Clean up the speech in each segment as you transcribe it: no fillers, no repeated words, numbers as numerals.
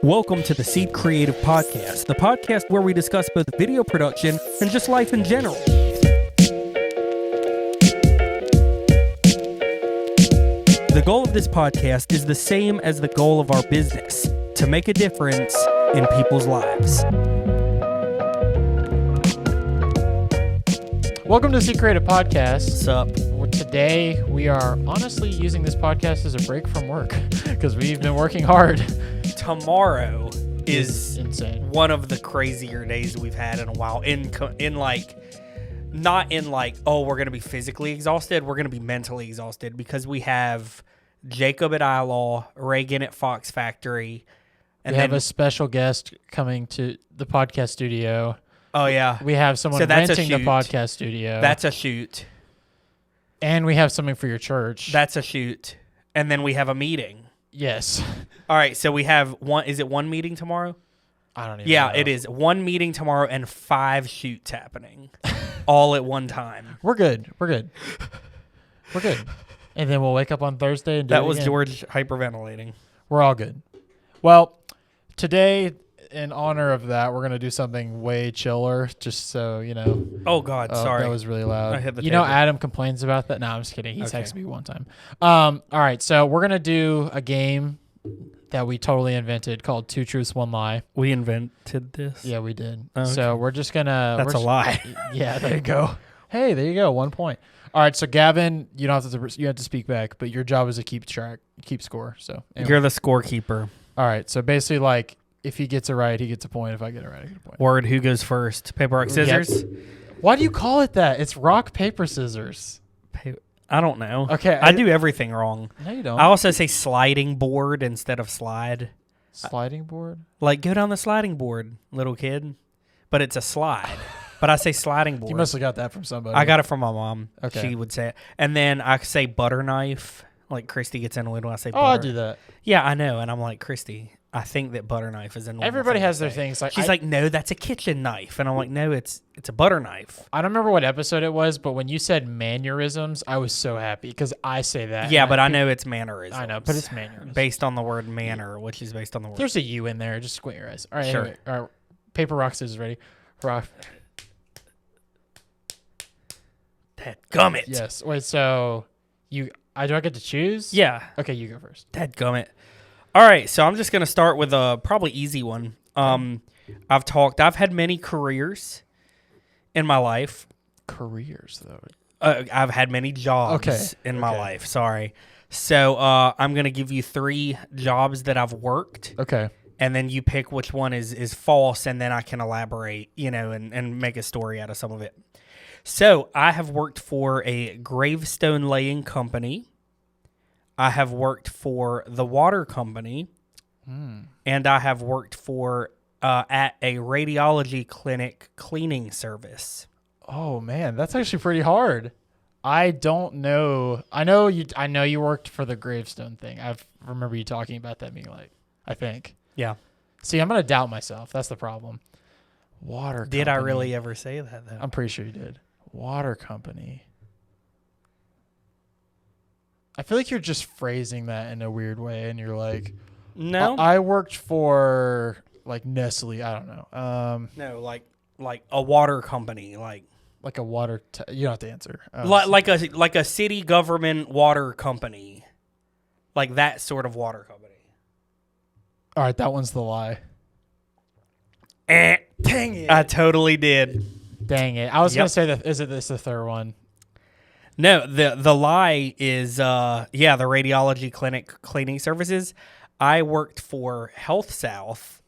Welcome to the Seed Creative Podcast, the podcast where we discuss both video production and just life in general. The goal of this podcast is the same as the goal of our business, to make a difference in people's lives. Welcome to the Seed Creative Podcast. What's up? Today, we are honestly using this podcast as a break from work because we've been working hard. Tomorrow is insane. One of the crazier days we've had in a while. Not in like, oh, we're going to be physically exhausted. We're going to be mentally exhausted because we have Jacob at iLaw, Reagan at Fox Factory. And we have a special guest coming to the podcast studio. Oh, yeah. We have someone renting the podcast studio. That's a shoot. And we have something for your church. That's a shoot. And then we have a meeting. Yes. All right, so we have one. Is it one meeting tomorrow? I don't even know. It is. One meeting tomorrow and 5 shoots happening all at one time. We're good. And then we'll wake up on Thursday and do it That was again. George hyperventilating. We're all good. Well, today, in honor of that, we're going to do something way chiller, just so, you know. Oh, God, sorry. That was really loud. I hit the know, table. Adam complains about that. No, I'm just kidding. He Okay. texted me one time. All right, so we're going to do a game that we totally invented called Two Truths, One Lie. We invented this? Yeah, we did. Okay. So we're just going to... That's a lie. Yeah, there you go. Hey, there you go. 1 point. All right, so Gavin, you don't have to speak back, but your job is to keep score. So anyway. You're the scorekeeper. All right, so basically, like, if he gets it right, he gets a point. If I get it right, I get a point. Word, who goes first? Paper, rock, scissors? Why do you call it that? It's rock, paper, scissors. I don't know. Okay. I do everything wrong. No, you don't. I also say sliding board instead of slide. Sliding board? Like, go down the sliding board, little kid. But it's a slide. But I say sliding board. You must have got that from somebody. I got it from my mom. Okay. She would say it. And then I say butter knife. Like, Christy gets annoyed when I say butter. Oh, I do that. Yeah, I know. And I'm like, Christy, I think that butter knife is a normal Everybody thing to has their say. things. Like, She's like, no, that's a kitchen knife. And I'm like, no, it's a butter knife. I don't remember what episode it was, but when you said mannerisms, I was so happy because I say that. Yeah, but I know it's mannerisms. I know, but it's mannerisms. Based on the word manner, which is based on the word. There's a U in there. Just squint your eyes. All right, Sure. anyway. All right. Paper, rock, scissors, ready? Rock. Dadgummit. Yes. Wait, so do I get to choose? Yeah. Okay, you go first. Dadgummit. All right, so I'm just going to start with a probably easy one. I've had many careers in my life. Careers, though. I've had many jobs in my life. Sorry. So I'm going to give you 3 jobs that I've worked. Okay. And then you pick which one is false, and then I can elaborate, and make a story out of some of it. So I have worked for a gravestone laying company. I have worked for the water company. And I have worked for at a radiology clinic cleaning service. Oh man, that's actually pretty hard. I don't know. I know you worked for the gravestone thing. I remember you talking about that being like, I think. Yeah. See, I'm gonna doubt myself. That's the problem. Water company. Did I really ever say that though? I'm pretty sure you did. Water company. I feel like you're just phrasing that in a weird way, and you're like, No. I worked for like Nestle. I don't know. No, like a water company, like a water. You don't have to answer. like a city government water company, like that sort of water company. All right, that one's the lie. Dang it! I totally did. Dang it! I was gonna say that. Is it this the third one? No, the lie is the radiology clinic cleaning services. I worked for Health South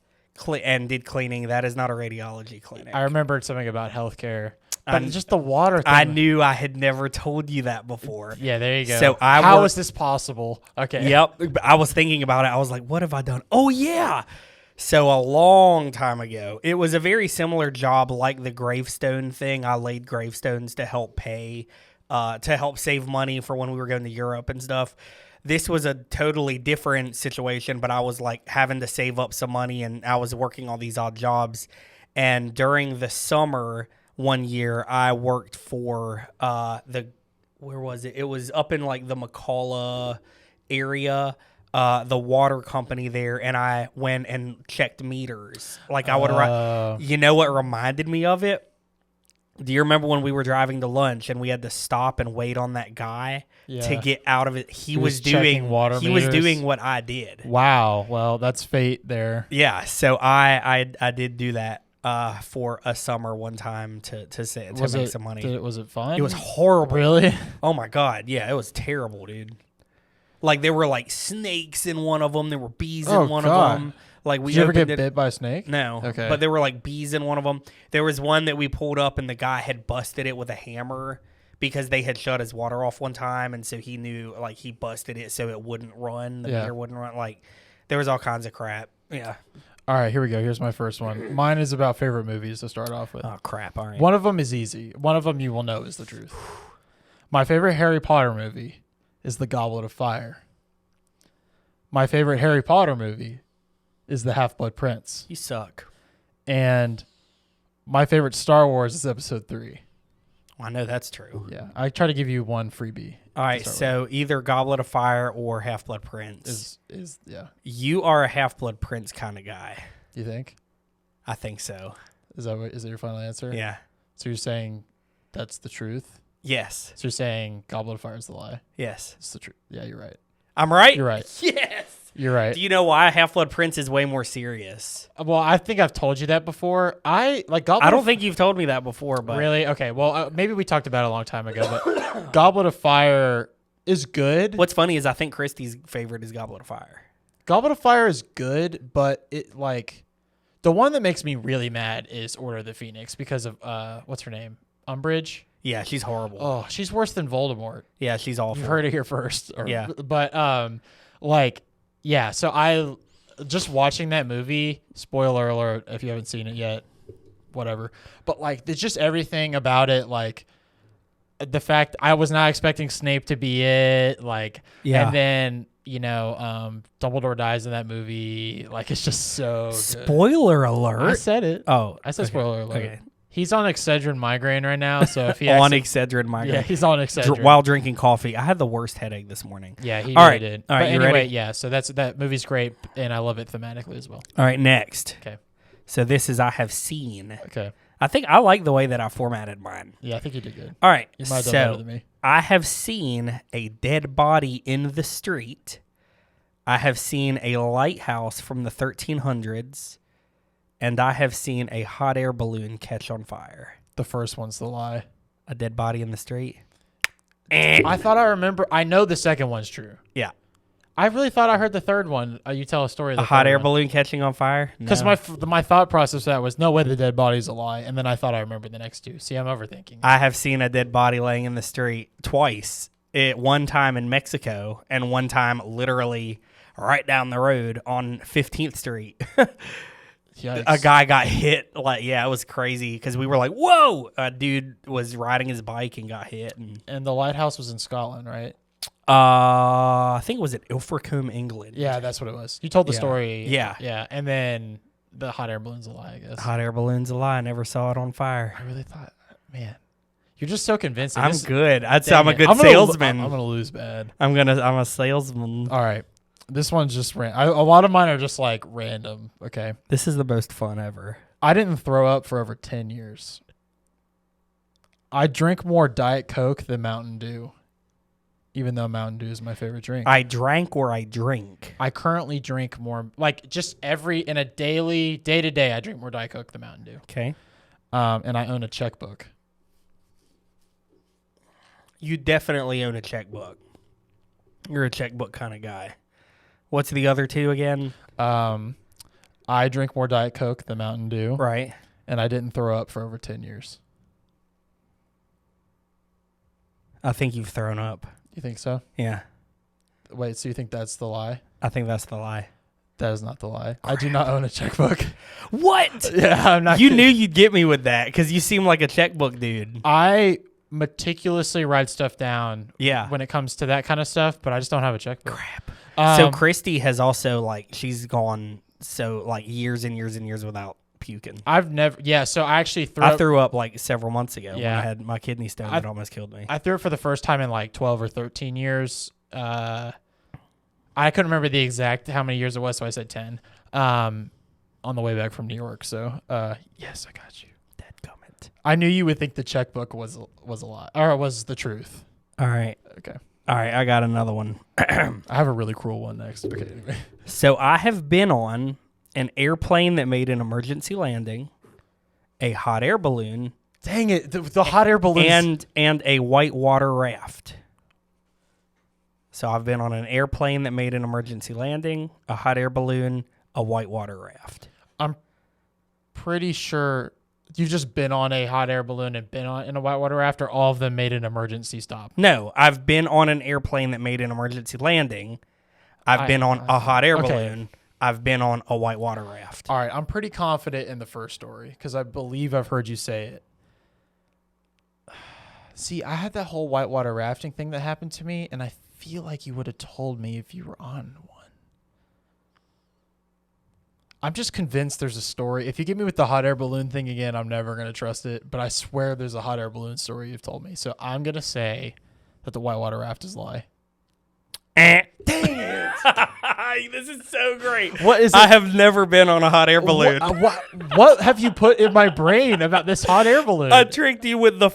and did cleaning. That is not a radiology clinic. I remembered something about healthcare, but just the water thing. I knew I had never told you that before. Yeah, there you go. So how is this possible? Okay. Yep. I was thinking about it. I was like, what have I done? Oh, yeah. So a long time ago, it was a very similar job like the gravestone thing. I laid gravestones to help pay, to help save money for when we were going to Europe and stuff. This was a totally different situation, but I was like having to save up some money, and I was working all these odd jobs. And during the summer one year, I worked for where was it? It was up in like the McCullough area. the water company there, and I went and checked meters. Like I would write. You know what reminded me of it? Do you remember when we were driving to lunch and we had to stop and wait on that guy to get out of it? He was doing water. He was doing what I did. Wow. Well, that's fate there. Yeah. So I did do that for a summer one time to make some money. Was it fun? It was horrible. Really? Oh my God. Yeah, it was terrible, dude. Like there were like snakes in one of them. There were bees in one of them. Like Did you ever get bit by a snake? No. Okay. But there were like bees in one of them. There was one that we pulled up and the guy had busted it with a hammer because they had shut his water off one time, and so he knew like he busted it so it wouldn't run. The meter wouldn't run. Like there was all kinds of crap. Yeah. All right, here we go. Here's my first one. Mine is about favorite movies to start off with. Oh crap! All right. One of them is easy. One of them you will know is the truth. My favorite Harry Potter movie is The Goblet of Fire. My favorite Harry Potter movie is The Half-Blood Prince. You suck. And my favorite Star Wars is Episode 3. I know that's true. Yeah, I try to give you one freebie. All right, so either Goblet of Fire or Half-Blood Prince. Is You are a Half-Blood Prince kind of guy. You think? I think so. Is that your final answer? Yeah. So you're saying that's the truth? Yes. So you're saying Goblet of Fire is the lie? Yes. It's the truth. Yeah, you're right. I'm right? You're right. Yes. You're right. Do you know why Half-Blood Prince is way more serious? Well, I think I've told you that before. I don't think you've told me that before, but really? Okay. Well, maybe we talked about it a long time ago, but Goblet of Fire is good. What's funny is I think Christy's favorite is Goblet of Fire. Goblet of Fire is good, but it like the one that makes me really mad is Order of the Phoenix because of what's her name? Umbridge? Yeah, she's horrible. Oh, she's worse than Voldemort. Yeah, she's awful. You heard it here first. Yeah. But yeah, so I just watching that movie, spoiler alert if you haven't seen it yet, whatever. But like there's just everything about it, like the fact I was not expecting Snape to be it, like and then, Dumbledore dies in that movie. Like it's just so good. Spoiler alert. I said it. Oh. I said okay. spoiler alert. Okay. He's on Excedrin migraine right now, so if he on Excedrin migraine. Yeah, he's on Excedrin. While drinking coffee. I had the worst headache this morning. Yeah, he All really right. did. All right, but you anyway, ready? yeah, so that movie's great, and I love it thematically as well. All right, next. Okay. So this is I have seen. Okay. I think I like the way that I formatted mine. Yeah, I think you did good. All right. You might have done better than me. I have seen a dead body in the street. I have seen a lighthouse from the 1300s. And I have seen a hot air balloon catch on fire. The first one's the lie. A dead body in the street? I thought I remember. I know the second one's true. Yeah. I really thought I heard the third one. You tell a story of the A hot air one. balloon catching on fire? Because No. my thought process for that was no way the dead body's a lie, and then I thought I remembered the next two. See, I'm overthinking. I have seen a dead body laying in the street twice. One time in Mexico and one time literally right down the road on 15th Street. Yikes. A guy got hit. It was crazy because we were like, whoa! A dude was riding his bike and got hit. And the lighthouse was in Scotland, right? I think it was at Ilfracombe, England. Yeah, that's what it was. You told the Yeah. story. Yeah. Yeah, and then the hot air balloon's a lie, I guess. Hot air balloon's a lie. I never saw it on fire. I really thought, man, you're just so convincing. I'm good. I'd say Dang I'm a it. good I'm salesman. gonna lose bad. I'm a salesman. All right, this one's just a lot of mine are just like random. Okay, This is the most fun ever. I didn't throw up for over 10 years. I drink more Diet Coke than Mountain Dew, even though Mountain Dew is my favorite drink. I drank or I drink. I currently drink more, like just in a day to day, I drink more Diet Coke than Mountain Dew. Okay. And I own a checkbook. You definitely own a checkbook. You're a checkbook kind of guy. What's the other two again? I drink more Diet Coke than Mountain Dew. Right. And I didn't throw up for over 10 years. I think you've thrown up. You think so? Yeah. Wait, so you think that's the lie? I think that's the lie. That is not the lie. I do not own a checkbook. What? Yeah, I'm not You kidding. knew you'd get me with that because you seem like a checkbook dude. I meticulously write stuff down Yeah. when it comes to that kind of stuff, but I just don't have a checkbook. Crap. Um, So Christy has also she's gone years and years and years without puking. I've never, so I actually I threw up several months ago when Yeah. I had my kidney stone that almost killed me. I threw it for the first time in 12 or 13 years. I I couldn't remember the exact how many years it was, so I said 10. On the way back from New York. So, yes, I got you. Dadgummit. I knew you would think the checkbook was a lot, or was the truth. All right. Okay. All right. I got another one. I have a really cruel one next. Okay. Anyway. So I have been on an airplane that made an emergency landing, a hot air balloon, Dang it! The hot air balloons. and a whitewater raft. So I've been on an airplane that made an emergency landing, a hot air balloon, a whitewater raft. I'm pretty sure you've just been on a hot air balloon and been on in a whitewater raft, or all of them made an emergency stop. No, I've been on an airplane that made an emergency landing. I've been on a hot air balloon. I've been on a whitewater raft. All right, I'm pretty confident in the first story because I believe I've heard you say it. See, I had that whole whitewater rafting thing that happened to me, and I feel like you would have told me if you were on one. I'm just convinced there's a story. If you get me with the hot air balloon thing again, I'm never going to trust it, but I swear there's a hot air balloon story you've told me. So I'm going to say that the whitewater raft is a lie. Dang it. This is so great. What is it? I have never been on a hot air balloon. What have you put in my brain about this hot air balloon? I tricked you with the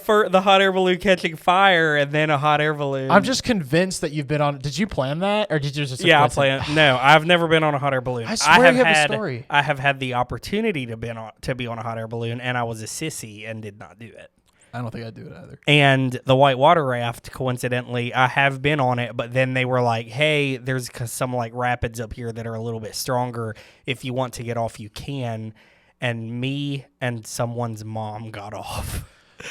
hot air balloon catching fire and then a hot air balloon. I'm just convinced that you've been on. Did you plan that, or did you just? Yeah, I planned. No, I've never been on a hot air balloon. I swear you have had, a story. I have had the opportunity to be on a hot air balloon, and I was a sissy and did not do it. I don't think I'd do it either. And the whitewater raft, coincidentally, I have been on it, but then they were like, hey, there's some like rapids up here that are a little bit stronger. If you want to get off, you can. And me and someone's mom got off.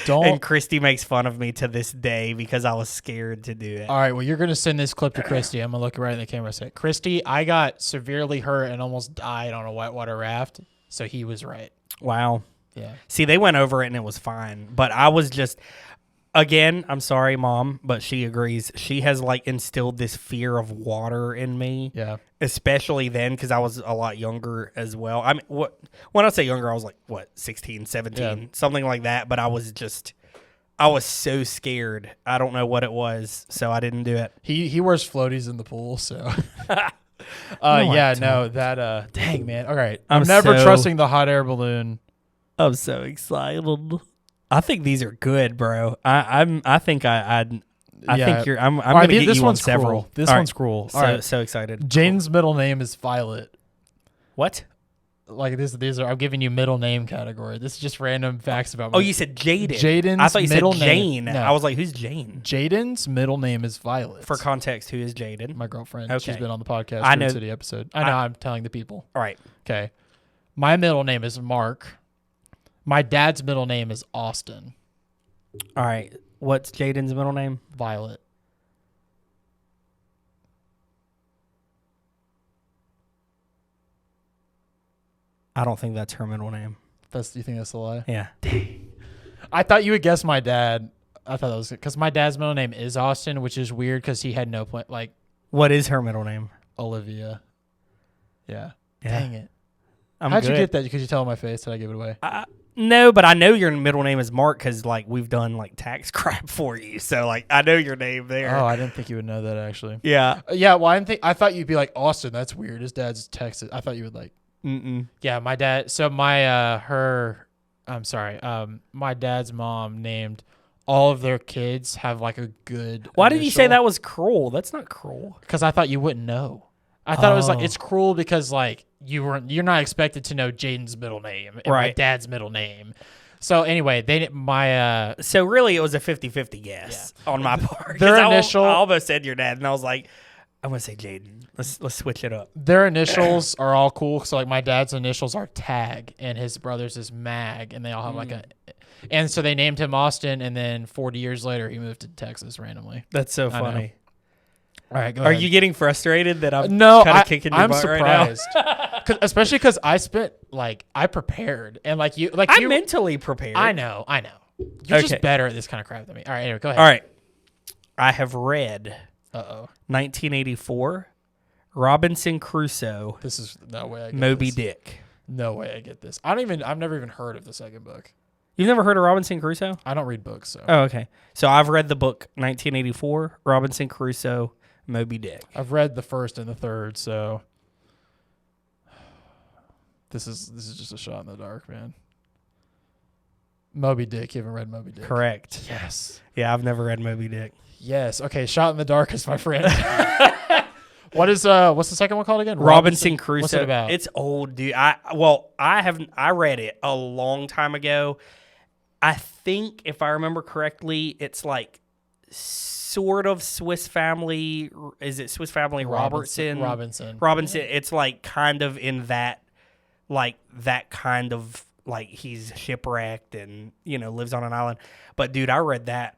And Christy makes fun of me to this day because I was scared to do it. All right, well, you're going to send this clip to Christy. I'm going to look right in the camera and say, Christy, I got severely hurt and almost died on a whitewater raft. So he was right. Wow. Yeah. See, they went over it and it was fine. But I was just, again, I'm sorry, Mom, but she agrees. She has like instilled this fear of water in me. Yeah. Especially then because I was a lot younger as well. I mean, when I say younger, I was like, 16, 17, something like that. But I was so scared. I don't know what it was, so I didn't do it. He wears floaties in the pool, so. Dang, man. All right. I'm never trusting the hot air balloon. I'm so excited. I think these are good, bro. I think I'm gonna get this you one's on several. Cruel. This one's cruel. So excited. Jaden's middle name is Violet. What? Like these are. I'm giving you middle name category. This is just random facts about. Oh, you said Jaden. Jaden's I thought you middle said Jane. name. No. I was like, who's Jane? Jaden's middle name is Violet. For context, who is Jaden? My girlfriend. Okay. She's been on the podcast. I know. City episode. I know. I'm telling the people. All right. Okay. My middle name is Mark. My dad's middle name is Austin. All right. What's Jaden's middle name? Violet. I don't think that's her middle name. Do you think that's a lie? Yeah. I thought you would guess my dad. I thought that was because my dad's middle name is Austin, which is weird because he had no point. Like, what is her middle name? Olivia. Yeah. Yeah. Dang it. How'd you get that? Could you tell on my face? Did I give it away? No, but I know your middle name is Mark because like we've done like tax crap for you, so like I know your name there. Oh, I didn't think you would know that actually. Yeah. Yeah. Well, I thought you'd be like Austin. That's weird. His dad's Texas. I thought you would like. Mm-mm. Yeah, my dad. So my my dad's mom named all of their kids have like a good. Why did you say that was cruel? That's not cruel. Because I thought you wouldn't know. I thought it was like it's cruel because like you're not expected to know Jaden's middle name and my dad's middle name. So anyway, so really it was a 50-50 guess on my part. Their I initial I almost said your dad and I was like, I'm gonna say Jaden. Let's switch it up. Their initials are all cool. So like my dad's initials are Tag and his brother's is Mag, and they all have like and so they named him Austin, and then 40 years later he moved to Texas randomly. That's so funny. All right, go ahead. Are you getting frustrated that I'm kind of kicking your butt surprised. right now? Especially because I prepared and I'm mentally prepared. I know. You're just better at this kind of crap than me. All right, anyway, go ahead. All right, I have read 1984 Robinson Crusoe. This is no way I get Moby this. Dick. No way I get this. I've never even heard of the second book. You've never heard of Robinson Crusoe? I don't read books, so. Oh, okay. So I've read the book 1984 Robinson Crusoe Moby Dick. I've read the first and the third, so this is just a shot in the dark, man. Moby Dick. You haven't read Moby Dick? Correct. Yes. Yeah, I've never read Moby Dick. Yes. Okay. Shot in the dark is my friend. What's the second one called again? Robinson Crusoe. What's it about? It's old, dude. I read it a long time ago. I think if I remember correctly, it's like sort of Swiss Family. Is it Swiss Family Robertson? Robinson. It's like kind of in that kind of like he's shipwrecked and lives on an island. But dude, I read that.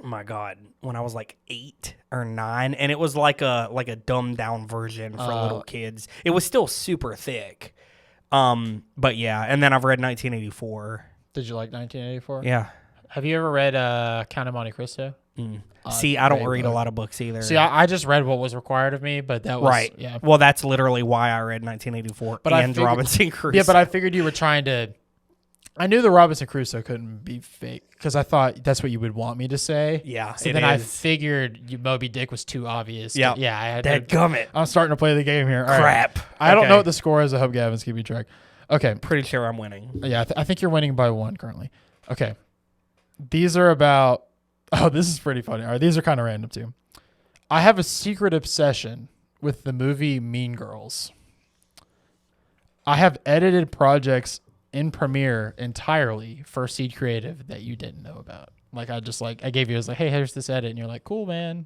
Oh my God, when I was like 8 or 9, and it was like a dumbed down version for little kids. It was still super thick. But yeah, and then I've read 1984. Did you like 1984? Yeah. Have you ever read Count of Monte Cristo? See, I don't great read book. a lot of books either. See, I just read what was required of me, but that was right. Yeah. Well, that's literally why I read 1984 But I and figured- Robinson Crusoe. Yeah, but I figured you were trying to. I knew the Robinson Crusoe couldn't be fake because I thought that's what you would want me to say. Yeah. So it then I is. figured Moby Dick was too obvious. Yeah. Yeah. I had Dead to. gummit. I'm starting to play the game here. All right. Crap. I don't Okay. know what the score is. I hope Gavin's keeping track. Okay. Pretty sure I'm winning. Yeah, I think you're winning by 1 currently. Okay. These are about. Oh, this is pretty funny. All right, these are kind of random too. I have a secret obsession with the movie Mean Girls. I have edited projects in Premiere entirely for Seed Creative that you didn't know about. Like I gave you, I was like, hey, here's this edit, and you're like, cool, man.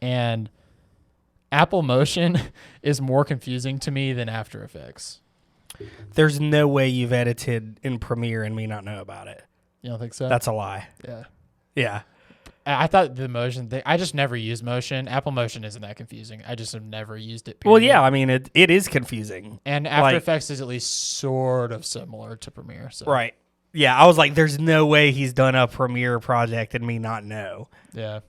And Apple Motion is more confusing to me than After Effects. There's no way you've edited in Premiere and me not know about it. You don't think so? That's a lie. Yeah. Yeah. I thought the Motion thing, I just never used Motion. Apple Motion isn't that confusing. I just have never used it. Well, period. yeah, I mean, it is confusing. And After like- Effects is at least sort of similar to Premiere. So. Right. Yeah, I was like, there's no way he's done a Premiere project and me not know. Yeah.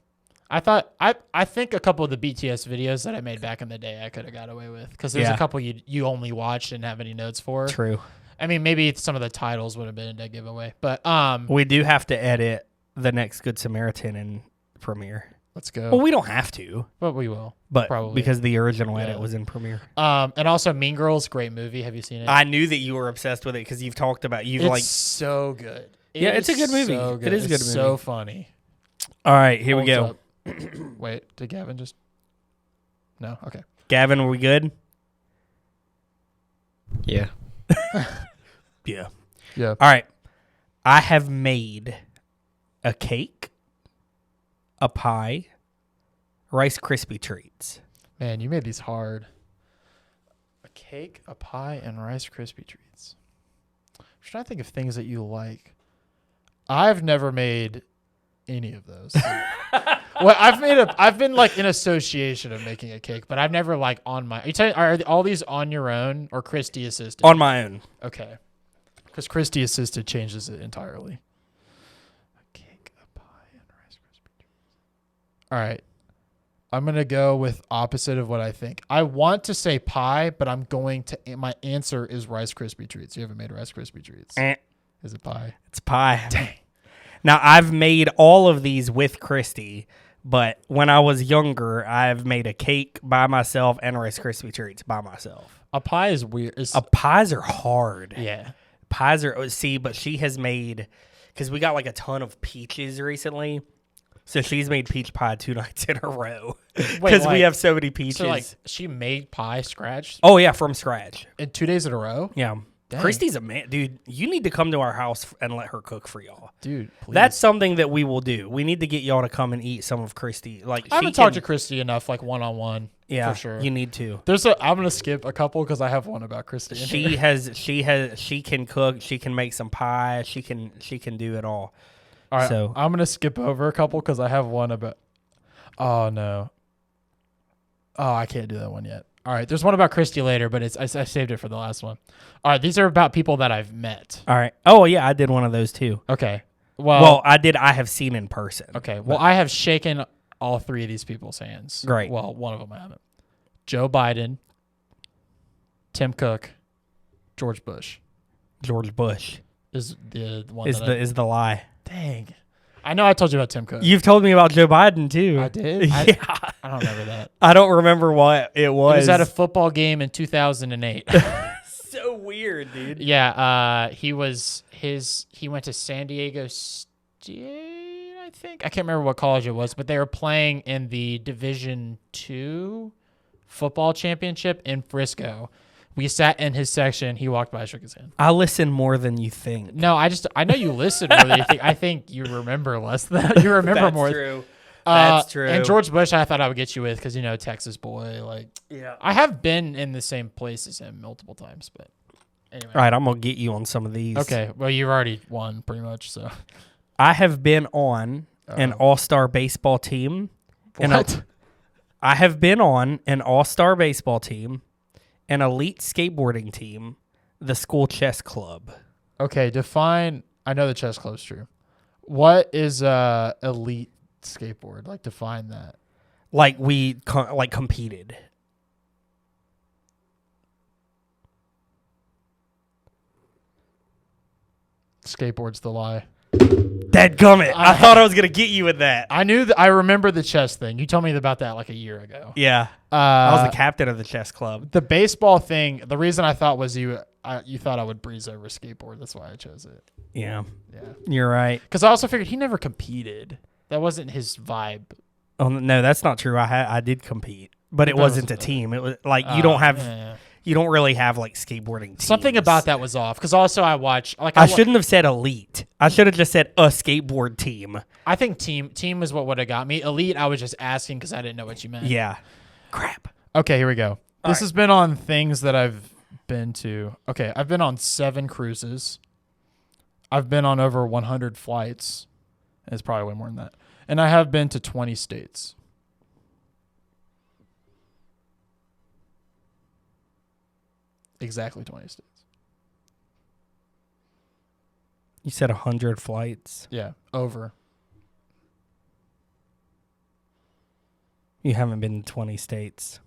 I think a couple of the BTS videos that I made back in the day I could have got away with because there's Yeah. a couple you only watched and didn't have any notes for. True. I mean, maybe some of the titles would have been a dead giveaway, but We do have to edit The Next Good Samaritan in Premiere. let's go. Well, we don't have to, But we will. but Probably. because the original edit Yeah. was in Premiere. And also Mean Girls, great movie. Have you seen it? I knew that you were obsessed with it because you've talked about It's so good. Yeah, it's a good movie. So It is a good It's so movie. funny. All right, here we Holds go. up. Wait, did Gavin just? No. Okay. Gavin, are we good? Yeah. Yeah. Yeah. All right. I have made a cake, a pie, Rice Krispie treats. Man, you made these hard. A cake, a pie, and Rice Krispie treats. I'm trying to think of things that you like. I've never made any of those. Well, I've been like in association of making a cake, but I've never like on my. Are all these on your own or Christy assisted? On my own. Okay. Because Christy assisted changes it entirely. A cake, a pie, and Rice Krispie treats. All right. I'm going to go with opposite of what I think. I want to say pie, but my answer is Rice Krispie treats. You haven't made Rice Krispie treats. Is it pie? It's pie. Dang. Now, I've made all of these with Christy, but when I was younger, I've made a cake by myself and Rice Krispie treats by myself. A pie is weird. Pies are hard. Yeah. Pies are, but she has made, because we got like a ton of peaches recently. So she's made peach pie 2 nights in a row because we have so many peaches. So like she made pie scratch Oh yeah, from scratch. in 2 days in a row? Yeah. Dang. Christy's a man, dude. You need to come to our house and let her cook for y'all. Dude, please. That's something that we will do. We need to get y'all to come and eat some of Christy. Like I haven't talked to Christy enough, like one-on-one. yeah, for sure. you need to. I'm gonna skip a couple because I have one about Christy. in here. She can cook. She can make some pie. She can do it all. All right, so- I'm gonna skip over a couple because I have one about. Oh no. Oh, I can't do that one yet. All right, there's one about Christy later, but I saved it for the last one. All right, these are about people that I've met. All right. Oh yeah, I did one of those too. Okay. Well, I have seen in person. Okay. Well, I have shaken all 3 of these people's hands. Great. Well, one of them I haven't. Joe Biden, Tim Cook, George Bush George Bush is the one is that the lie. Dang. I know I told you about Tim Cook. You've told me about Joe Biden too. I did? Yeah. I don't remember that. I don't remember what it was. It was at a football game in 2008. So weird, dude. Yeah, he went to San Diego State, I think. I can't remember what college it was, but they were playing in the Division II football championship in Frisco. We sat in his section. He walked by, shook his hand. I listen more than you think. No, I know you listen more than you think. I think you remember less than that. You remember That's more. True. That's true. And George Bush, I thought I would get you with because, Texas boy. Like, Yeah. I have been in the same place as him multiple times, but anyway. All right, I'm going to get you on some of these. Okay, well, you've already won pretty much, so. I have been on an all-star baseball team. What? I have been on an all-star baseball team, an elite skateboarding team, the school chess club. Okay, define. I know the chess club's true. What is elite skateboard? Like, define that. Like we competed. Skateboard's the lie. Dadgummit. I thought I was going to get you with that. I knew that. I remember the chess thing. You told me about that like a year ago. Yeah. I was the captain of the chess club. The baseball thing. The reason I thought was you thought I would breeze over skateboard. That's why I chose it. Yeah. Yeah. You're right. Because I also figured he never competed. That wasn't his vibe. Oh no, that's not true. I did compete, but it wasn't a team. It was like you don't really have like skateboarding teams. Something about that was off. Because also I watch like I shouldn't have said elite. I should have just said a skateboard team. I think team was what would have got me. Elite, I was just asking because I didn't know what you meant. Yeah. Crap. Okay, here we go. This has been on things that I've been to. Okay, I've been on 7 cruises. I've been on over 100 flights. It's probably way more than that. And I have been to 20 states. Exactly 20 states. You said 100 flights. Yeah, over. You haven't been to 20 states.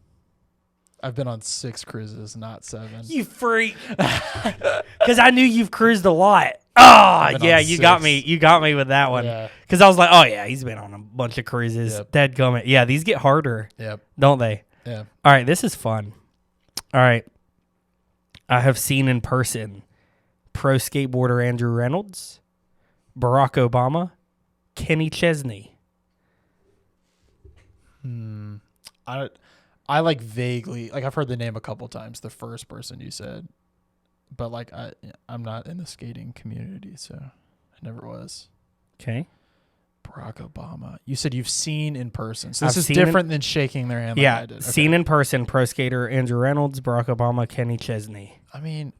I've been on 6 cruises, not 7. You freak. Because I knew you've cruised a lot. Oh, yeah, you got me. You got me with that one. Because I was like, oh, yeah, he's been on a bunch of cruises. Yep. Dadgummit. Yeah, these get harder. Yep. Don't they? Yeah. All right, this is fun. All right. I have seen in person pro skateboarder Andrew Reynolds, Barack Obama, Kenny Chesney. I like vaguely, like I've heard the name a couple times, the first person you said, but like I'm not in the skating community, so I never was. Okay. Barack Obama. You said you've seen in person, so this I've is seen different than shaking their hand. Yeah, like I did. Okay. seen in person pro skater Andrew Reynolds, Barack Obama, Kenny Chesney. I mean,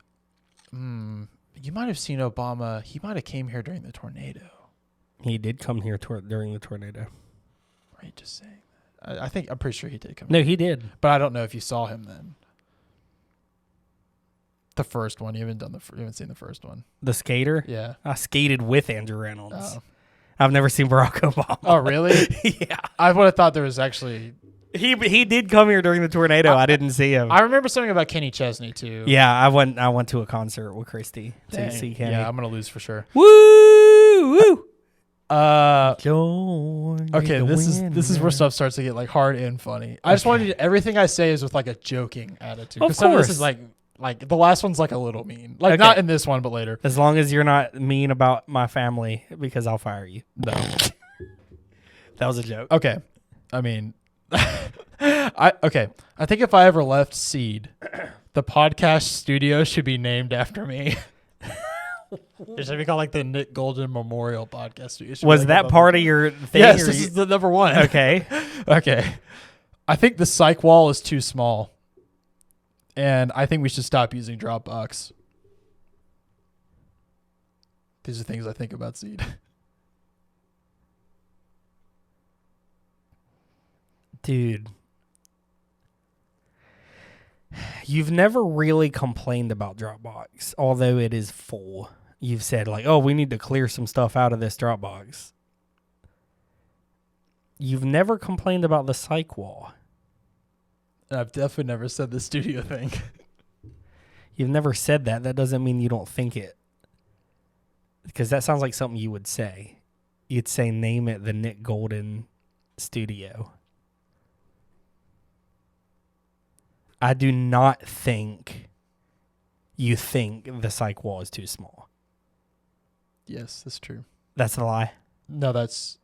you might have seen Obama. He might have came here during the tornado. He did come here during the tornado. Right, just saying that. I'm pretty sure he did come. No, he did. But I don't know if you saw him then. The first one. You haven't seen the first one. The skater? Yeah. I skated with Andrew Reynolds. Oh. I've never seen Barack Obama. Oh, really? Yeah. I would have thought there was actually... He did come here during the tornado. I didn't see him. I remember something about Kenny Chesney, too. Yeah, I went to a concert with Christy to see Kenny. Yeah, I'm going to lose for sure. Woo! Woo! Okay, this is where stuff starts to get like hard and funny. I just wanted everything I say is with like a joking attitude. Of some of course. this is like the last one's like a little mean. Like not in this one, but later. As long as you're not mean about my family, because I'll fire you. No. That was a joke. Okay. I mean I think if I ever left Seed, the podcast studio should be named after me. It should be called like the Nick Golden Memorial Podcast Studio. Was that part of your thing? Yes, this is the number one. Okay. Okay. I think the psych wall is too small. And I think we should stop using Dropbox. These are things I think about Seed. Dude. You've never really complained about Dropbox, although it is full. You've said like, oh, we need to clear some stuff out of this Dropbox. You've never complained about the psych wall. I've definitely never said the studio thing. You've never said that. That doesn't mean you don't think it. Because that sounds like something you would say. you'd say name it the Nick Golden studio. I do not think you think the psych wall is too small. Yes, that's true. That's a lie. No, that's.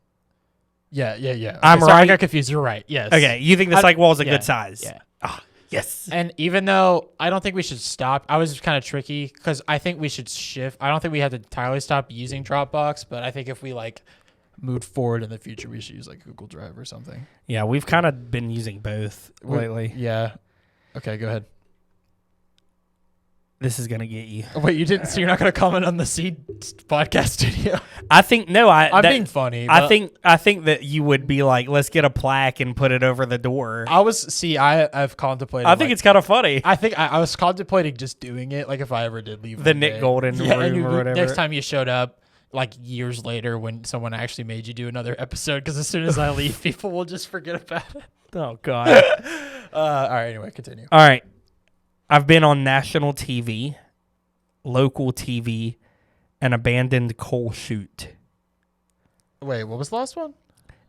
Yeah. I'm Sorry, I right? got confused. You're right. Yes. Okay, you think the psych wall is a yeah, good size? Yeah. Ah, yes. And even though I don't think we should stop, I was kind of tricky because I think we should shift. I don't think we have to entirely stop using Dropbox, but I think if we like moved forward in the future, we should use like Google Drive or something. Yeah, we've kind of been using both lately. Yeah. Okay, go ahead. This is gonna get you. Oh, wait, you didn't. So you're not going to comment on the Seed podcast studio? I think no. I'm being funny. I think that you would be like, let's get a plaque and put it over the door. I've contemplated. I think it's kind of funny. I think I was contemplating just doing it, like if I ever did leave The one Nick day. Golden room or whatever. Next time you showed up, like years later, when someone actually made you do another episode, because as soon as I leave, people will just forget about it. Oh God. All right. Anyway, continue. All right. I've been on national TV, local TV, an abandoned coal chute. Wait, what was the last one?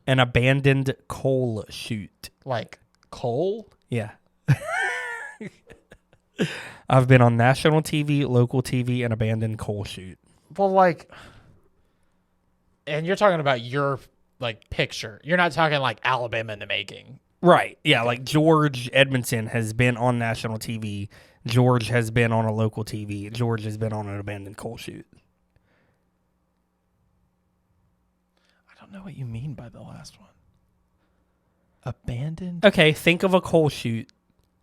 An abandoned coal chute. Like coal? Yeah. I've been on national TV, local TV, and abandoned coal chute. Well, like, and you're talking about your like picture. You're not talking like Alabama in the making. Right. Yeah, like George Edmondson has been on national TV. George has been on a local TV. George has been on an abandoned coal chute. I don't know what you mean by the last one. Abandoned? Okay, think of a coal chute.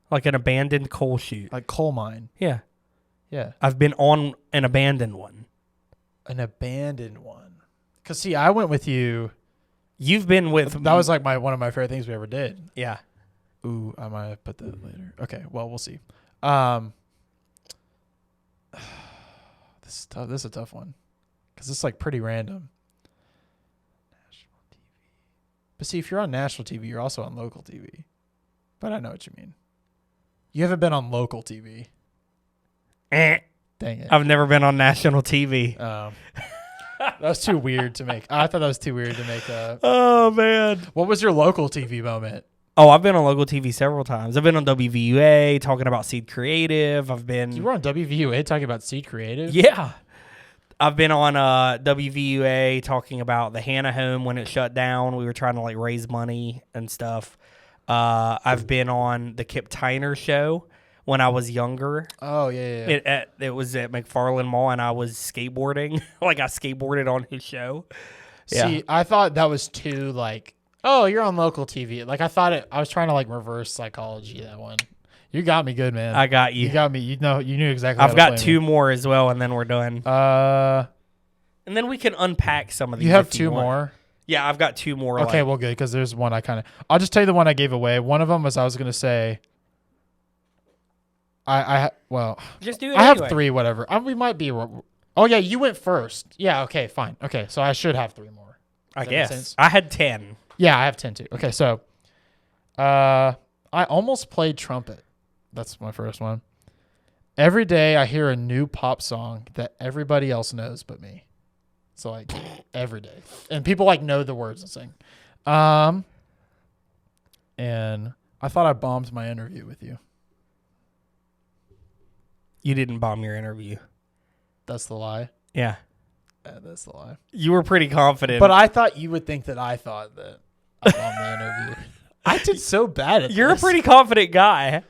Like an abandoned coal chute. Like coal mine. Yeah. Yeah. I've been on an abandoned one. An abandoned one. Because, see, I went with you. You've been with... That was like one of my favorite things we ever did. Yeah. Ooh, I might have put that later. Okay, well, we'll see. This is tough. This is a tough one. Because it's like pretty random. National TV. But see, if you're on national TV, you're also on local TV. But I know what you mean. You haven't been on local TV. Dang it. I've never been on national TV. That was too weird to make. I thought that was too weird to make. Oh, man. What was your local TV moment? Oh, I've been on local TV several times. I've been on WVUA talking about Seed Creative. I've been... You were on WVUA talking about Seed Creative? Yeah. I've been on WVUA talking about the Hannah home when it shut down. We were trying to like raise money and stuff. I've been on the Kip Tyner show when I was younger. Oh, yeah. It was at McFarland Mall, and I was skateboarding. Like, I skateboarded on his show. See, I thought that was too, like, oh, you're on local TV. Like, I was trying to, like, reverse psychology, that one. You got me good, man. I got you. You got me. You knew exactly I've got two more as well, and then we're done. And then we can unpack some of these. You have if two want. more? Yeah, I've got two more. Okay, well, good, because there's one I'll just tell you the one I gave away. One of them was I was going to say, just do it I anyway. have three, whatever. We might be. Oh, yeah, you went first. Yeah, okay, fine. Okay, so I should have three more. I Does that make guess. sense? I had 10. Yeah, I have 10 too. Okay, so I almost played trumpet. That's my first one. Every day I hear a new pop song that everybody else knows but me. So like every day. And people like know the words and sing. And I thought I bombed my interview with you. You didn't bomb your interview. That's the lie. Yeah. That's the lie. You were pretty confident. But I thought you would think that I thought that I bombed the interview. I did so bad at You're this. a pretty confident guy.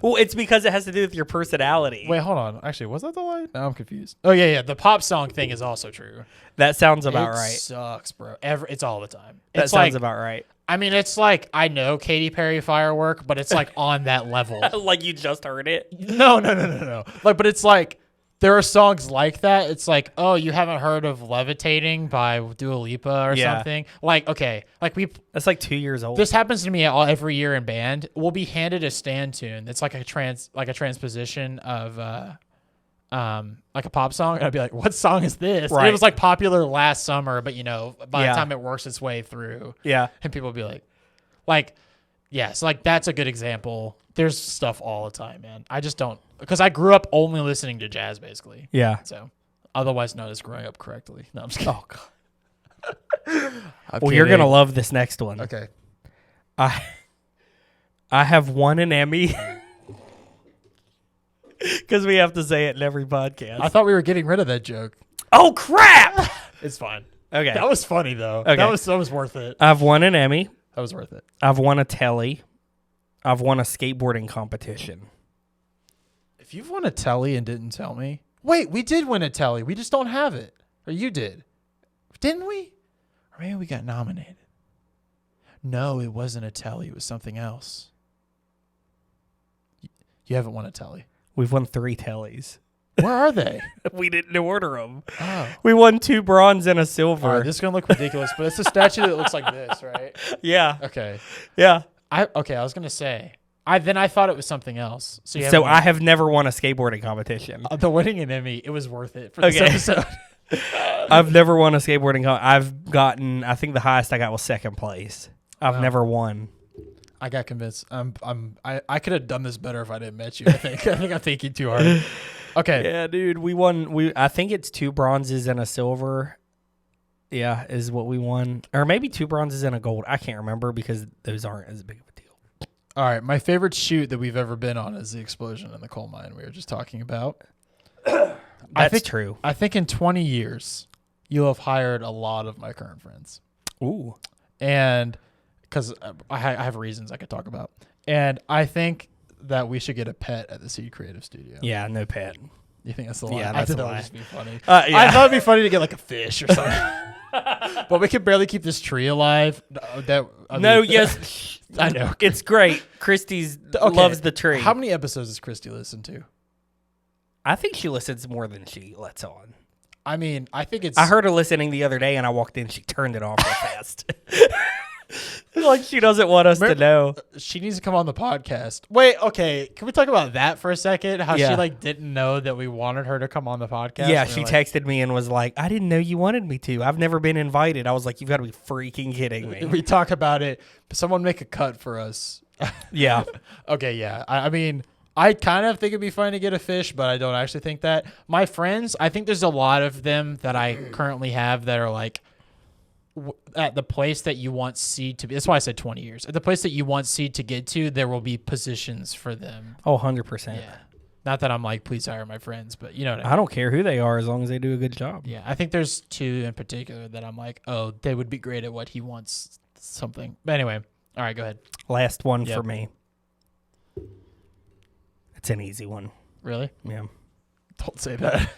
Well, it's because it has to do with your personality. Wait, hold on. Actually, was that the lie? No, I'm confused. Oh, yeah. The pop song thing is also true. That sounds about It right. sucks, bro. It's all the time. That It's sounds like, about right. I mean, it's like I know Katy Perry firework, but it's like on that level. Like you just heard it. No. Like, but it's like there are songs like that. It's like, oh, you haven't heard of "Levitating" by Dua Lipa or Yeah. something. Like, okay, like That's like 2 years old. this happens to me every year in band. We'll be handed a stand tune. It's like a transposition of like a pop song, and I'd be like, "What song is this?" And Right. it was like popular last summer, but by Yeah. the time it works its way through, yeah. and people would be like, yeah, so like that's a good example. There's stuff all the time, man. I just don't, because I grew up only listening to jazz, basically. Yeah. So, otherwise known as growing up correctly. No, I'm just kidding. Oh, God. Well, you're gonna love this next one. Okay. I have won an Emmy because we have to say it in every podcast. I thought we were getting rid of that joke. Oh crap! It's fine. Okay, That was funny though. Okay. That was worth it. I've won an Emmy. That was worth it. I've won a telly. I've won a skateboarding competition. If you've won a telly and didn't tell me, wait, we did win a telly. We just don't have it, or you did, didn't we? Or maybe we got nominated. No, it wasn't a telly. It was something else. You haven't won a telly. We've won 3 tellies. Where are they? We didn't order them. Oh. We won 2 bronze and a silver. All right, this is gonna look ridiculous, but it's a statue that looks like this, right? Yeah, Okay. yeah. I was gonna say. I thought it was something else. So I have never won a skateboarding competition. the winning an Emmy. It was worth it for this Okay. episode. I've never won a skateboarding. I've gotten. I think the highest I got was 2nd place. I've Wow. never won. I got convinced. I could have done this better if I didn't met you. I think I'm thinking too hard. Okay. Yeah, dude, we won. I think it's 2 bronzes and a silver. Yeah, is what we won, or maybe 2 bronzes and a gold. I can't remember because those aren't as big of a deal. All right. My favorite shoot that we've ever been on is the explosion in the coal mine we were just talking about. That's true. I think in 20 years, you'll have hired a lot of my current friends. Ooh, And because I have reasons I could talk about. And I think that we should get a pet at the Seed Creative Studio. yeah, no pet. You think that's the lie? Yeah, I that's think a that would lie. just be funny. Yeah. I thought it'd be funny to get like a fish or something. But we could barely keep this tree alive. Yes, I know. it's great. Christy's Okay, loves the tree. How many episodes does Christy listen to? I think she listens more than she lets on. I mean, I think it's. I heard her listening the other day, and I walked in. She turned it off real fast. Like she doesn't want us to know. She needs to come on the podcast. Wait, okay. Can we talk about that for a second? How Yeah. she like didn't know that we wanted her to come on the podcast? Yeah, And she we're like, texted me and was like, "I didn't know you wanted me to. I've never been invited." I was like, "You've got to be freaking kidding me." We talk about it. Someone make a cut for us. Yeah, Okay, yeah. I mean, I kind of think it'd be fun to get a fish, but I don't actually think that. My friends, I think there's a lot of them that I currently have that are like at the place that you want Seed to be. That's why I said 20 years. At the place that you want Seed to get to, there will be positions for them. oh, 100%. Yeah. Not that I'm like, please hire my friends, but you know what I mean. I don't care who they are as long as they do a good job. Yeah, I think there's 2 in particular that I'm like, oh, they would be great at what he wants something. But anyway, all right, go ahead. Last one Yep. for me. It's an easy one. Really? Yeah. Don't say that.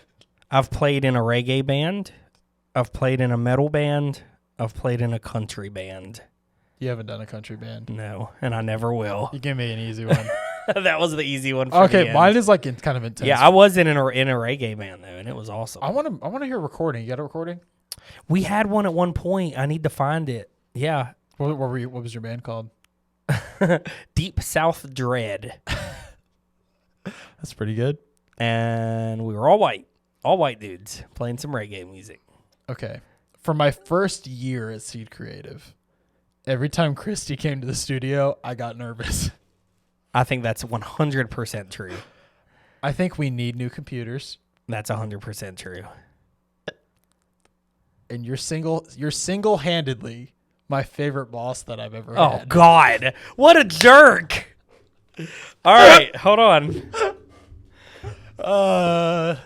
I've played in a reggae band. I've played in a metal band. I've played in a country band. You haven't done a country band. No, and I never will. You give me an easy one. That was the easy one for Okay, me. mine is like kind of intense. Yeah, I was in a reggae band though, and it was awesome. I want to hear a recording. You got a recording? We had one at one point. I need to find it. Yeah, What was your band called? Deep South Dread, That's pretty good. and we were all white dudes playing some reggae music. Okay. For my first year at Seed Creative, every time Christy came to the studio, I got nervous. I think that's 100% true. I think we need new computers, That's 100% true. and you're single-handedly my favorite boss that I've ever Oh had. God, what a jerk! All right, hold on.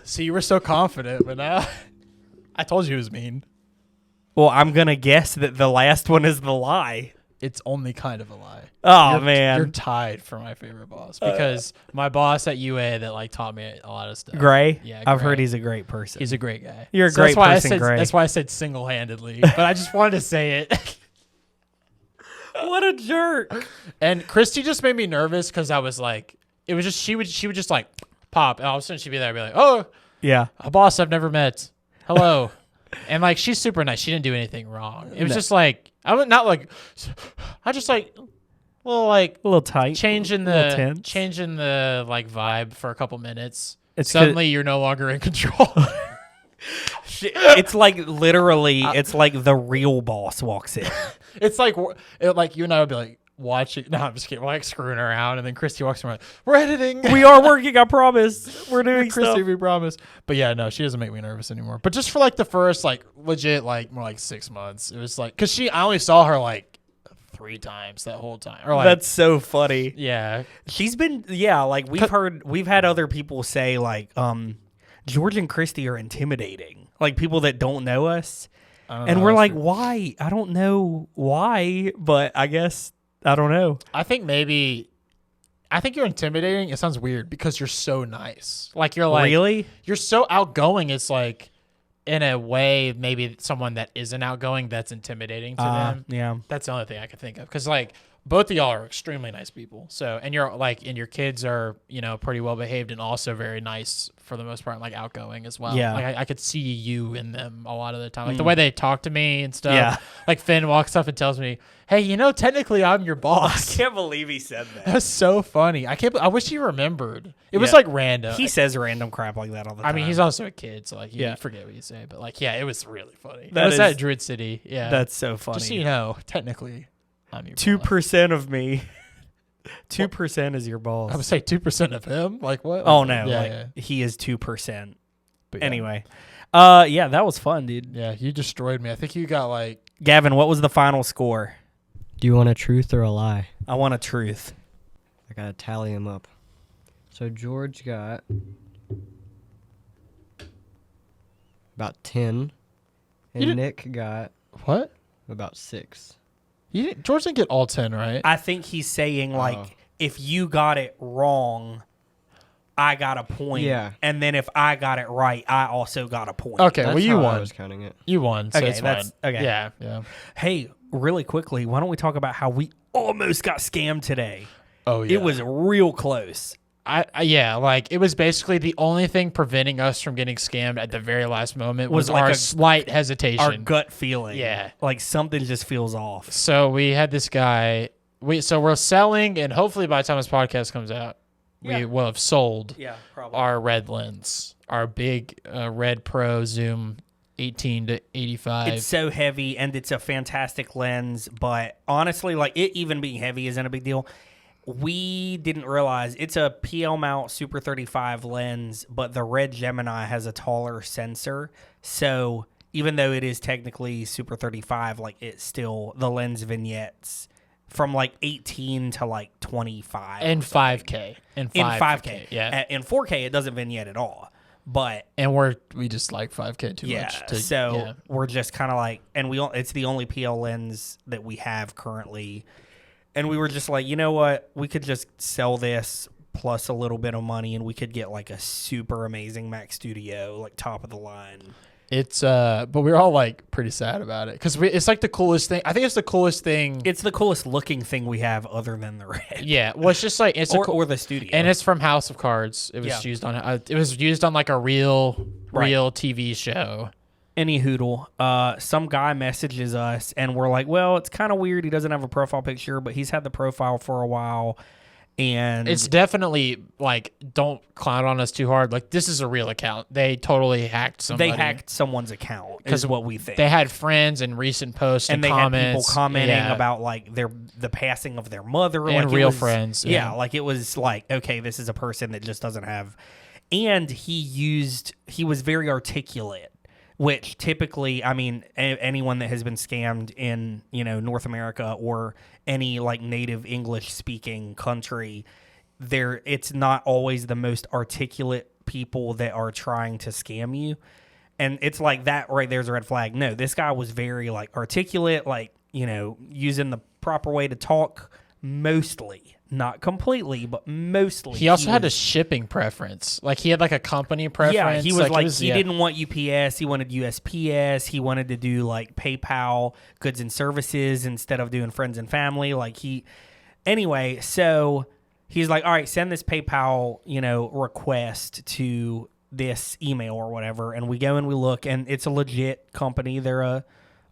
See, you were so confident, but now I told you it was mean. Well, I'm gonna guess that the last one is the lie. It's only kind of a lie. Oh You're man, tied for my favorite boss because my boss at UA that like taught me a lot of stuff. Gray. Yeah, I've Gray. heard he's a great person. He's a great guy. You're a So that's great why person, I said, Gray. That's why I said single-handedly, but I just wanted to say it. What a jerk! And Christy just made me nervous because I was like, it was just she would just like pop, and all of a sudden she'd be there, and be like, "Oh, Yeah, a boss I've never met. Hello," and like she's super nice. She didn't do anything wrong. It was No. just like I just like little like a little tight. changing little the tense. like vibe for a couple minutes. It's Suddenly you're no longer in control. It's like literally, it's like the real boss walks in. It's like you and I would be like, watching. No, I'm just kidding. We're like screwing around, and then Christy walks around. We're editing. We are working. I promise. We're doing Christy, stuff. we promise. But yeah, no, she doesn't make me nervous anymore. But just for like the first like legit like more like 6 months, it was like because I only saw her like 3 times that whole time. Or like That's so funny. yeah, She's been like we've had other people say like George and Christy are intimidating. Like people that don't know us. I don't And know, we're that's like, true. why? I don't know why, but I guess I don't know. I think you're intimidating. It sounds weird because you're so nice. Like you're like Really? you're so outgoing. It's like in a way maybe someone that isn't outgoing that's intimidating to them. Yeah. That's the only thing I can think of because like both of y'all are extremely nice people. So and you're like and your kids are pretty well behaved and also very nice for the most part, like outgoing as well. Yeah. Like I could see you in them a lot of the time, like the way they talk to me and stuff. Yeah. Like Finn walks up and tells me, "Hey, technically I'm your boss." Can't believe he said that. That's so funny. I wish he remembered. It was Yeah. like random. He says random crap like that all the time. I mean, he's also a kid, so like you Yeah. forget what you say. But like, yeah, it was really funny. That It was is- at Druid City. Yeah, That's so funny. just so you know, technically, I'm your boss. 2% of me. 2% is your boss. I would say 2% of him. Like what? Oh no, Yeah, like yeah. he is 2%. But yeah. Anyway. Yeah, that was fun, dude. Yeah, you destroyed me. I think you got like Gavin, what was the final score? Do you want a truth or a lie? I want a truth. I gotta tally them up. So George got about 10, You and didn't- Nick got what? about 6. George didn't get all 10, right? I think he's saying like Oh. if you got it wrong, I got a point. Yeah. And then if I got it right, I also got a point. Okay, That's well you how I won. was counting it. You won. So Okay, it's that's- fine. okay. Yeah, yeah. Hey, really quickly, why don't we talk about how we almost got scammed today? Oh yeah. It was real close. Yeah, like it was basically the only thing preventing us from getting scammed at the very last moment was Was like our a- slight hesitation. Our gut feeling. Yeah. Like something just feels off. So we had this guy. So we're selling, and hopefully by the time this podcast comes out, Yeah. we will have sold Yeah, probably. our red lens, our big Red Pro Zoom 18 to 85. It's so heavy and it's a fantastic lens, but honestly, like it even being heavy isn't a big deal. We didn't realize it's a PL mount Super 35 lens, but the Red Gemini has a taller sensor. So even though it is technically Super 35, like it's still the lens vignettes from like 18 to like 25 in 5K. In 5K. Yeah. In 4K, it doesn't vignette at all. But And we just like 5K too yeah, much. so we're just kind of like, and it's the only PL lens that we have currently, and we were just like, you know what, we could just sell this plus a little bit of money, and we could get like a super amazing Mac Studio, like top of the line. It's but we're all like pretty sad about it because it's like the coolest thing. I think it's the coolest thing. It's the coolest looking thing we have other than the Red, Yeah, well, it's just like it's or the Studio, and it's from House of Cards. It was Yeah. used on it was used on like a real TV show. Any hoodle. Some guy messages us, and we're like, well, it's kind of weird. He doesn't have a profile picture, but he's had the profile for a while. And It's definitely like don't clown on us too hard. Like this is a real account. They totally hacked somebody. they hacked someone's account, is what we think. They had friends and recent posts and they comments. had people commenting Yeah. about like the passing of their mother And like it real was- friends, yeah. yeah. Like it was like, okay, this is a person that just doesn't have, and he was very articulate, which typically, I mean, anyone that has been scammed in North America or any like native English speaking country, it's not always the most articulate people that are trying to scam you. And it's like that right there's a red flag. No, this guy was very like articulate, like, using the proper way to talk mostly. Not completely, but mostly. He also had a was- shipping preference. Like he had like a company preference. yeah, he was like, he yeah. didn't want UPS. He wanted USPS. He wanted to do like PayPal goods and services instead of doing friends and family. Anyway, so he's like, all right, send this PayPal, request to this email or whatever. And we go and we look, and it's a legit company. They're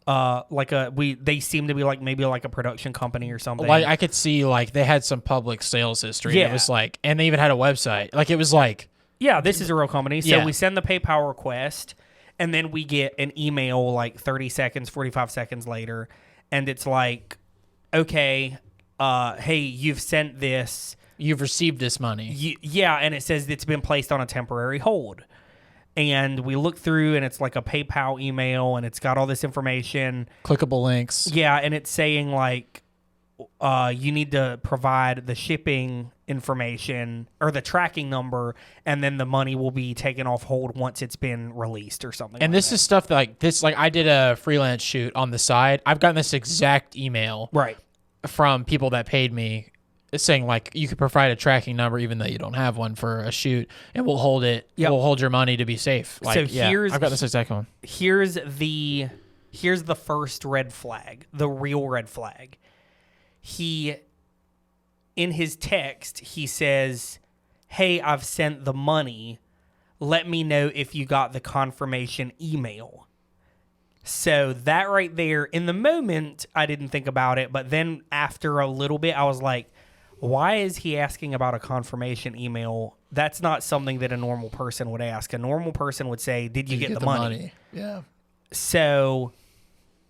they seem to be like maybe like a production company or something. Like I could see like they had some public sales history. Yeah. It was like, and they even had a website. Like it was like, yeah, this is a real company. So Yeah. we send the PayPal request, and then we get an email like 30 seconds, 45 seconds later, and it's like, okay, hey, you've sent this. You've received this money. Yeah, and it says it's been placed on a temporary hold. And we look through, and it's like a PayPal email, and it's got all this information. Clickable links. Yeah, and it's saying like, you need to provide the shipping information or the tracking number, and then the money will be taken off hold once it's been released or something. And like this is stuff that, like this. Like I did a freelance shoot on the side. I've gotten this exact email right. from people that paid me, saying like you could provide a tracking number even though you don't have one for a shoot, and we'll hold it. Yep. We'll hold your money to be safe. Like, So yeah, here's- I've got this exact one. Here's the first red flag, the real red flag. He, in his text, he says, "Hey, I've sent the money. Let me know if you got the confirmation email." So that right there, in the moment, I didn't think about it, but then after a little bit, I was like, why is he asking about a confirmation email? That's not something that a normal person would ask. A normal person would say, did you get the money? Yeah. So,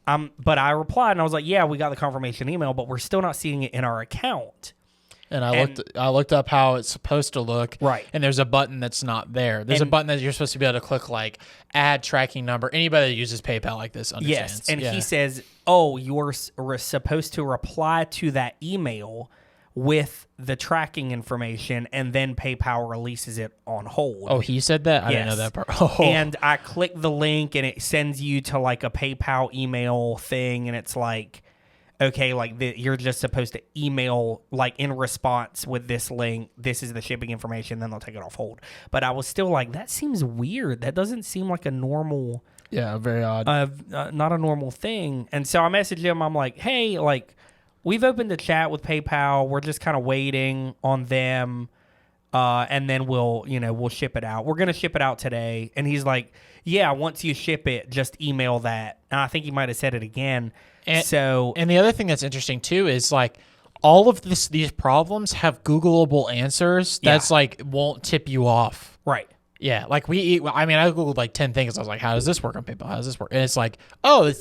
but I replied and I was like, yeah, we got the confirmation email, but we're still not seeing it in our account. And I looked up how it's supposed to look. Right. And there's a button that's not there. There's a button that you're supposed to be able to click, like add tracking number. Anybody that uses PayPal like this understands. Yes. And Yeah. he says, oh, you're supposed to reply to that email with the tracking information, and then PayPal releases it on hold. Oh, he said that? I didn't know Yes. that part. Oh. And I click the link, and it sends you to like a PayPal email thing, and it's like, okay, like you're just supposed to email like in response with this link. This is the shipping information. Then they'll take it off hold. But I was still like, that seems weird. That doesn't seem like a normal, Yeah, very odd. not a normal thing. And so I messaged him. I'm like, hey, like we've opened a chat with PayPal. We're just kind of waiting on them. And then we'll ship it out. We're going to ship it out today. And he's like, yeah, once you ship it, just email that. And I think he might have said it again. And the other thing that's interesting too is like all of these problems have Googleable answers. That's like won't tip you off. Right. Yeah, like I googled like 10 things. I was like, how does this work on PayPal? How does this work? And it's like, oh,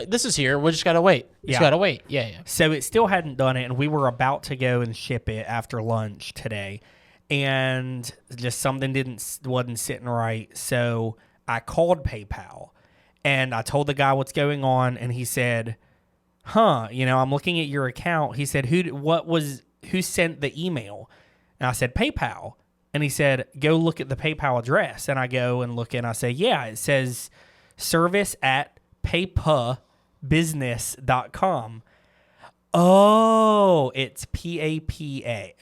this is here. We just gotta wait. Just gotta wait. Yeah. So it still hadn't done it, and we were about to go and ship it after lunch today, and just something wasn't sitting right. So I called PayPal, and I told the guy what's going on, and he said, I'm looking at your account. He said, who sent the email? And I said, PayPal. And he said, go look at the PayPal address. And I go and look, and I say, yeah, it says service@paypabusiness.com. Oh, it's Paypa.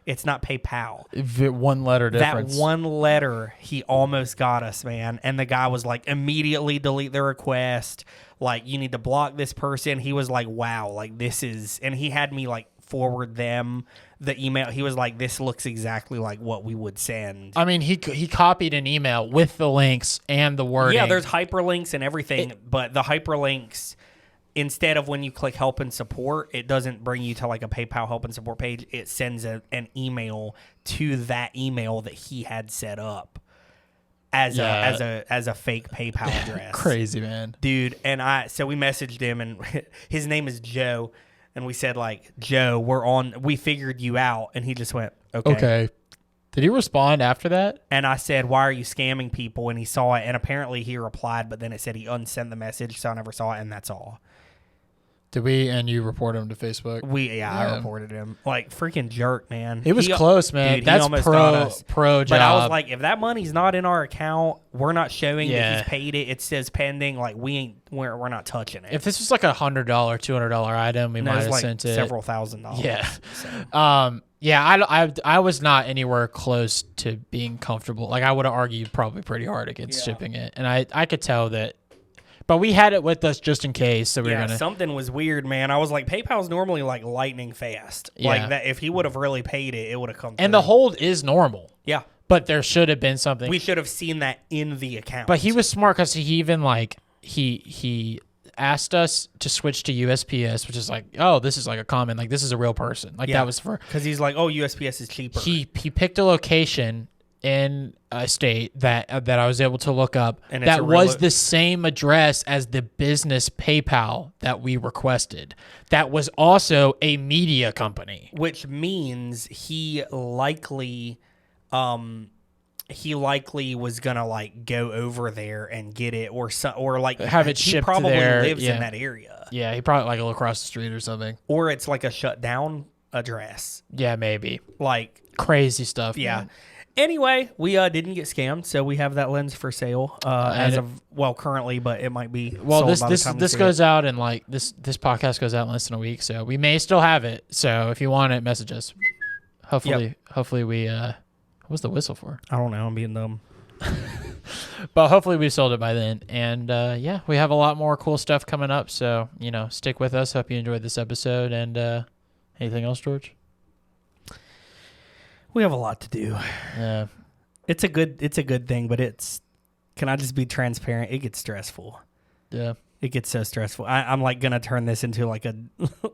It's not PayPal. One letter difference. That one letter, he almost got us, man. And the guy was like, immediately delete the request. Like, you need to block this person. He was like, wow, like this is, and he had me like forward them the email. He was like, this looks exactly like what we would send. I mean, he copied an email with the links and the wording. Yeah, there's hyperlinks and everything, but the hyperlinks, instead of when you click help and support, it doesn't bring you to like a PayPal help and support page. It sends an email to that email that he had set up as a fake PayPal address. Crazy, man. Dude, and so we messaged him, and his name is Joe, and we said like, Joe, we figured you out, and he just went, okay. Did he respond after that? And I said, why are you scamming people? And he saw it, and apparently he replied, but then it said he unsent the message, so I never saw it, and that's all. Did we and you report him to Facebook? I reported him. Like, freaking jerk, man. It was close, man. Dude, That's pro job. But I was like, if that money's not in our account, we're not showing that he's paid it. It says pending. Like, we're not touching it. If this was like $100, $200 item, we might have sent it. Several $1,000s. Yeah. So. I was not anywhere close to being comfortable. Like, I would have argued probably pretty hard against shipping it. And I could tell that. But we had it with us just in case, so we were gonna. Something was weird, man. I was like, PayPal's normally like lightning fast. Yeah. Like that, if he would have really paid it, it would have come. And the hold is normal. Yeah, but there should have been something. We should have seen that in the account. But he was smart because he even like he asked us to switch to USPS, which is like, oh, this is like a common, like this is a real person. Like that was for because he's like, oh, USPS is cheaper. He picked a location in a state that I was able to look up And it's that a was relo- the same address as the business PayPal that we requested. That was also a media company. Which means he likely was gonna like go over there and get it, or like Have it he shipped probably there, lives yeah. in that area, Yeah, he probably like across the street or something. or it's like a shut down address. Yeah, maybe. Like, Crazy stuff. yeah. man. Anyway, we didn't get scammed, so we have that lens for sale as And of currently, but it might be Well, sold this by the time you this see goes it. out in like this podcast goes out in less than a week, so we may still have it. So if you want it, message us. Hopefully we what was the whistle for? I don't know. I'm being dumb. But hopefully we sold it by then. And yeah, we have a lot more cool stuff coming up. So, stick with us. Hope you enjoyed this episode. And anything else, George? We have a lot to do. Yeah. It's a good thing, but can I just be transparent? It gets stressful. Yeah. It gets so stressful. I'm like gonna turn this into like a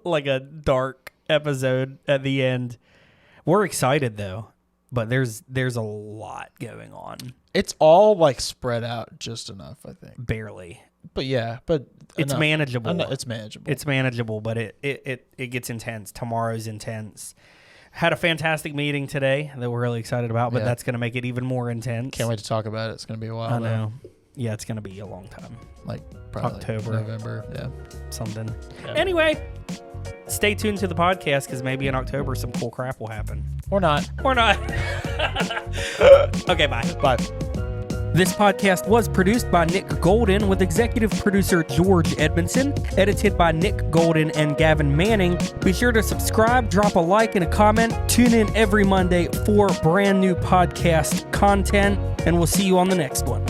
like a dark episode at the end. We're excited though, but there's a lot going on. It's all like spread out just enough, I think. Barely. But yeah, but It's enough. manageable. It's manageable. It's manageable, but it gets intense. Tomorrow's intense. Had a fantastic meeting today that we're really excited about, but Yeah. that's gonna make it even more intense. Can't wait to talk about it. It's going to be a while. I though. know. Yeah, it's gonna be a long time. Like probably October. November. Yeah. Something. Yeah. Anyway, stay tuned to the podcast because maybe in October some cool crap will happen. Or not. Or not. Okay, bye. Bye. This podcast was produced by Nick Golden with executive producer George Edmondson, edited by Nick Golden and Gavin Manning. Be sure to subscribe, drop a like and a comment. Tune in every Monday for brand new podcast content, and we'll see you on the next one.